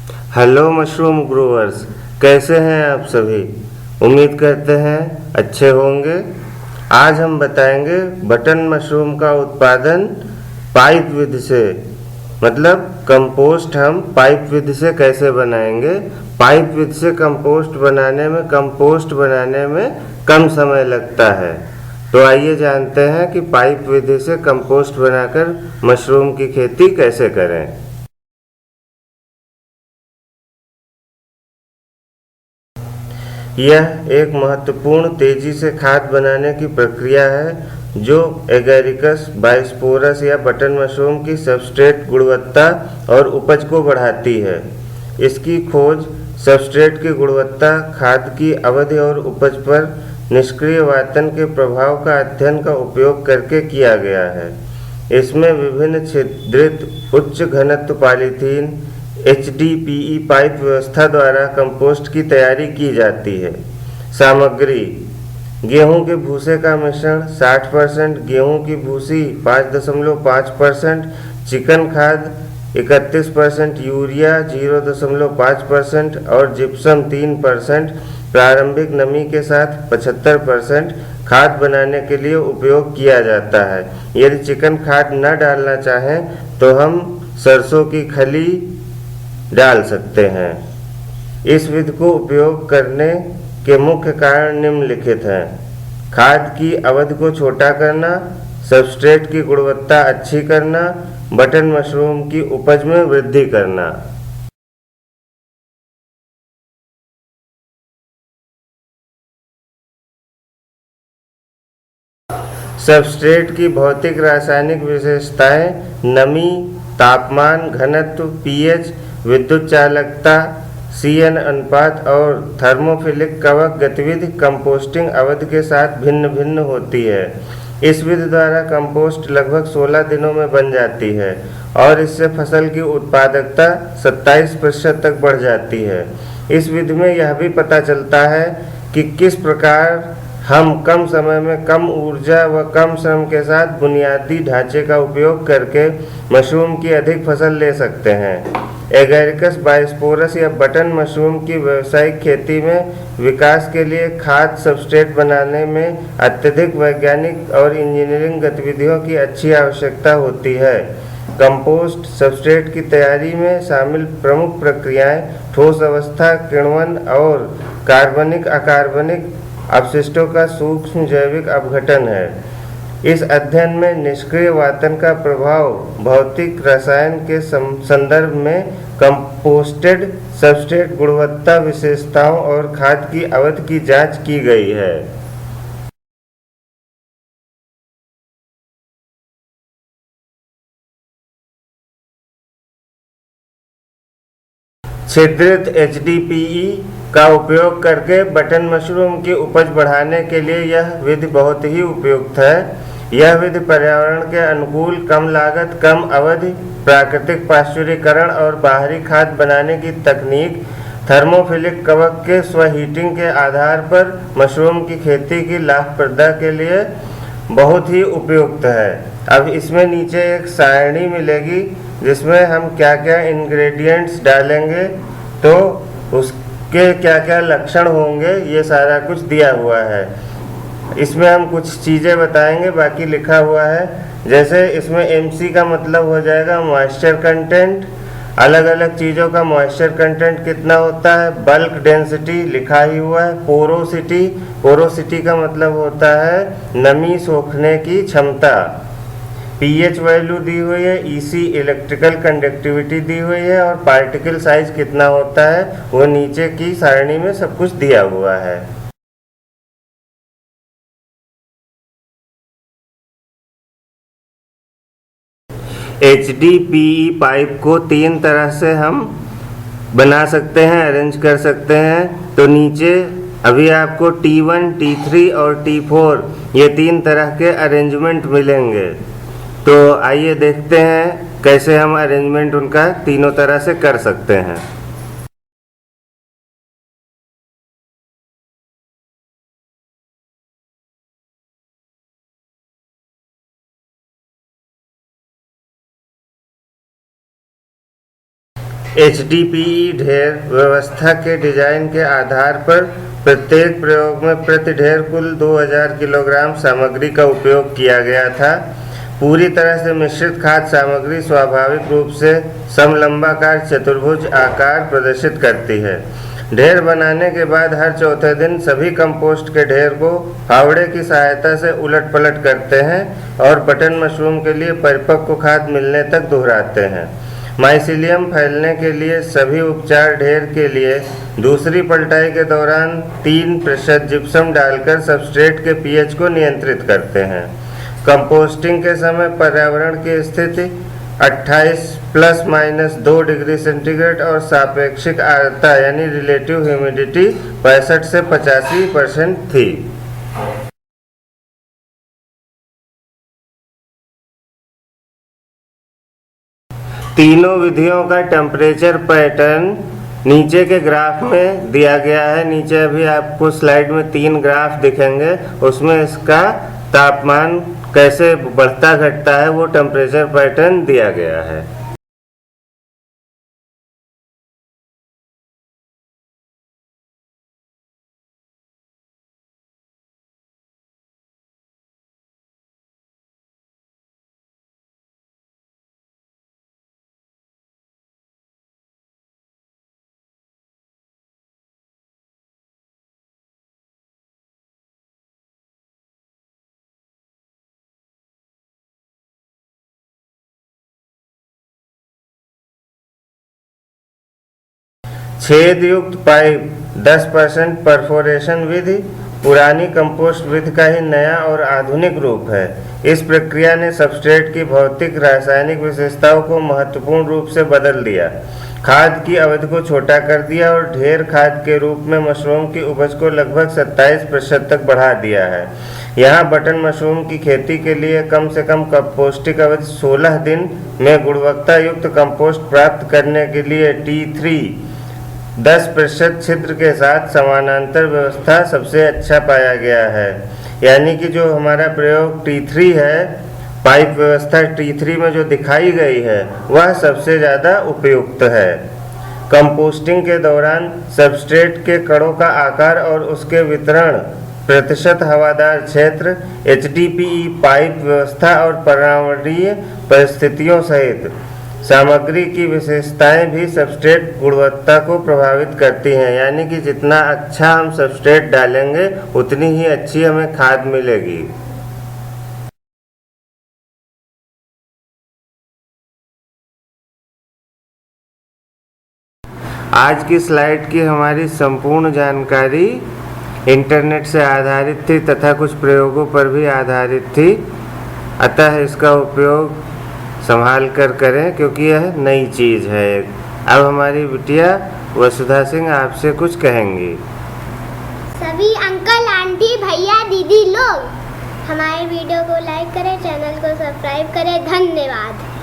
Hello mushroom growers, कैसे हैं आप सभी। उम्मीद करते हैं अच्छे होंगे। आज हम बताएंगे बटन मशरूम का उत्पादन पाइप विधि से, मतलब कंपोस्ट हम पाइप विधि से कैसे बनाएंगे। पाइप विधि से कंपोस्ट बनाने में कम समय लगता है। तो आइए जानते हैं कि पाइप विधि से कंपोस्ट बनाकर मशरूम की खेती कैसे करें। यह एक महत्वपूर्ण तेजी से खाद बनाने की प्रक्रिया है जो एगेरिकस बायोस्पोरस या बटन मशरूम की सबस्ट्रेट गुणवत्ता और उपज को बढ़ाती है। इसकी खोज सबस्ट्रेट की गुणवत्ता, खाद की अवधि और उपज पर निष्क्रिय वातन के प्रभाव का अध्ययन का उपयोग करके किया गया है। इसमें विभिन्न छिद्रित उच्च घनत्व पॉलीथीन HDPE पाइप व्यवस्था द्वारा कंपोस्ट की तैयारी की जाती है। सामग्री: गेहूं के भूसे का मिश्रण 60%, गेहूं की भूसी 5.5%, चिकन खाद 31%, यूरिया 0.5% और जिप्सम 3%, प्रारंभिक नमी के साथ 75% खाद बनाने के लिए उपयोग किया जाता है। यदि चिकन खाद न डालना चाहें तो हम सरसों की खली डाल सकते हैं। इस विधि को उपयोग करने के मुख्य कारण निम्नलिखित हैं: खाद की अवधि को छोटा करना, सबस्ट्रेट की गुणवत्ता अच्छी करना, बटन मशरूम की उपज में वृद्धि करना। सबस्ट्रेट की भौतिक रासायनिक विशेषताएं: नमी, तापमान, घनत्व, पीएच, विद्युत चालकता, CN अनुपात और थर्मोफिलिक कवक गतिविधि कंपोस्टिंग अवधि के साथ भिन्न भिन्न होती है। इस विधि द्वारा कंपोस्ट लगभग 16 दिनों में बन जाती है और इससे फसल की उत्पादकता 27% तक बढ़ जाती है। इस विधि में यह भी पता चलता है कि किस प्रकार हम कम समय में कम ऊर्जा व कम श्रम के साथ बुनियादी ढांचे का उपयोग करके मशरूम की अधिक फसल ले सकते हैं। एगेरिकस बायोस्पोरस या बटन मशरूम की व्यावसायिक खेती में विकास के लिए खाद सबस्ट्रेट बनाने में अत्यधिक वैज्ञानिक और इंजीनियरिंग गतिविधियों की अच्छी आवश्यकता होती है। कंपोस्ट सबस्ट्रेट की तैयारी में शामिल प्रमुख प्रक्रियाएं ठोस अवस्था किण्वन और कार्बनिक अकार्बनिक अपशिष्टों का सूक्ष्म जैविक अपघटन है। इस अध्ययन में निष्क्रिय वातन का प्रभाव भौतिक रसायन के संदर्भ में कंपोस्टेड सबस्ट्रेट गुणवत्ता विशेषताओं और खाद की अवधि की जांच की गई है। छिद्रित HDPE का उपयोग करके बटन मशरूम की उपज बढ़ाने के लिए यह विधि बहुत ही उपयुक्त है। यह विधि पर्यावरण के अनुकूल, कम लागत, कम अवधि, प्राकृतिक पाश्चुरीकरण और बाहरी खाद बनाने की तकनीक, थर्मोफिलिक कवक के स्वहीटिंग के आधार पर मशरूम की खेती की लाभप्रदता के लिए बहुत ही उपयुक्त है। अब इसमें नीचे एक सारणी मिलेगी जिसमें हम क्या क्या इंग्रेडिएंट्स डालेंगे तो उसके क्या क्या लक्षण होंगे, ये सारा कुछ दिया हुआ है। इसमें हम कुछ चीज़ें बताएंगे, बाकी लिखा हुआ है। जैसे इसमें MC का मतलब हो जाएगा मॉइस्चर कंटेंट, अलग अलग चीज़ों का मॉइस्चर कंटेंट कितना होता है। बल्क डेंसिटी लिखा ही हुआ है। पोरोसिटी का मतलब होता है नमी सोखने की क्षमता। pH वैल्यू दी हुई है। EC इलेक्ट्रिकल कंडक्टिविटी दी हुई है और पार्टिकल साइज कितना होता है वो नीचे की सारणी में सब कुछ दिया हुआ है। HDPE पाइप को 3 तरह से हम बना सकते हैं, अरेंज कर सकते हैं। तो नीचे अभी आपको T1, T3 और T4 ये 3 तरह के अरेंजमेंट मिलेंगे। तो आइए देखते हैं कैसे हम अरेंजमेंट उनका तीनों तरह से कर सकते हैं। HDPE ढेर व्यवस्था के डिजाइन के आधार पर प्रत्येक प्रयोग में प्रति ढेर कुल 2000 किलोग्राम सामग्री का उपयोग किया गया था। पूरी तरह से मिश्रित खाद्य सामग्री स्वाभाविक रूप से समलंबाकार चतुर्भुज आकार प्रदर्शित करती है। ढेर बनाने के बाद हर चौथे दिन सभी कंपोस्ट के ढेर को फावड़े की सहायता से उलट पलट करते हैं और बटन मशरूम के लिए परिपक्व खाद मिलने तक दोहराते हैं। माइसीलियम फैलने के लिए सभी उपचार ढेर के लिए दूसरी पलटाई के दौरान 3% जिप्सम डालकर सबस्ट्रेट के पीएच को नियंत्रित करते हैं। कंपोस्टिंग के समय पर्यावरण की स्थिति 28 ± 2 डिग्री सेंटीग्रेड और सापेक्षिक आर्द्रता यानी रिलेटिव ह्यूमिडिटी 65 से 85% थी। तीनों विधियों का टेम्परेचर पैटर्न नीचे के ग्राफ में दिया गया है। नीचे अभी आपको स्लाइड में 3 ग्राफ दिखेंगे, उसमें इसका तापमान कैसे बढ़ता घटता है वो टेम्परेचर पैटर्न दिया गया है। छेद युक्त पाइप 10% परफोरेशन विधि पुरानी कंपोस्ट विधि का ही नया और आधुनिक रूप है। इस प्रक्रिया ने सबस्ट्रेट की भौतिक रासायनिक विशेषताओं को महत्वपूर्ण रूप से बदल दिया, खाद की अवधि को छोटा कर दिया और ढेर खाद के रूप में मशरूम की उपज को लगभग 27% तक बढ़ा दिया है। यहाँ बटन मशरूम की खेती के लिए कम से कम कंपोस्टिंग अवधि 16 दिन में गुणवत्ता युक्त कंपोस्ट प्राप्त करने के लिए T3 10% छिद्र के साथ समानांतर व्यवस्था सबसे अच्छा पाया गया है। यानी कि जो हमारा प्रयोग T3 है, पाइप व्यवस्था T3 में जो दिखाई गई है वह सबसे ज़्यादा उपयुक्त है। कंपोस्टिंग के दौरान सबस्ट्रेट के कणों का आकार और उसके वितरण, प्रतिशत हवादार क्षेत्र, HDPE पाइप व्यवस्था और पर्यावरणीय परिस्थितियों सहित सामग्री की विशेषताएं भी सबस्ट्रेट गुणवत्ता को प्रभावित करती हैं। यानी कि जितना अच्छा हम सबस्ट्रेट डालेंगे उतनी ही अच्छी हमें खाद मिलेगी। आज की स्लाइड की हमारी संपूर्ण जानकारी इंटरनेट से आधारित थी तथा कुछ प्रयोगों पर भी आधारित थी, अतः इसका उपयोग संभाल कर करें क्योंकि यह नई चीज़ है। अब हमारी बिटिया वसुधा सिंह आपसे कुछ कहेंगी। सभी अंकल, आंटी, भैया, दीदी लोग हमारे वीडियो को लाइक करें, चैनल को सब्सक्राइब करें। धन्यवाद।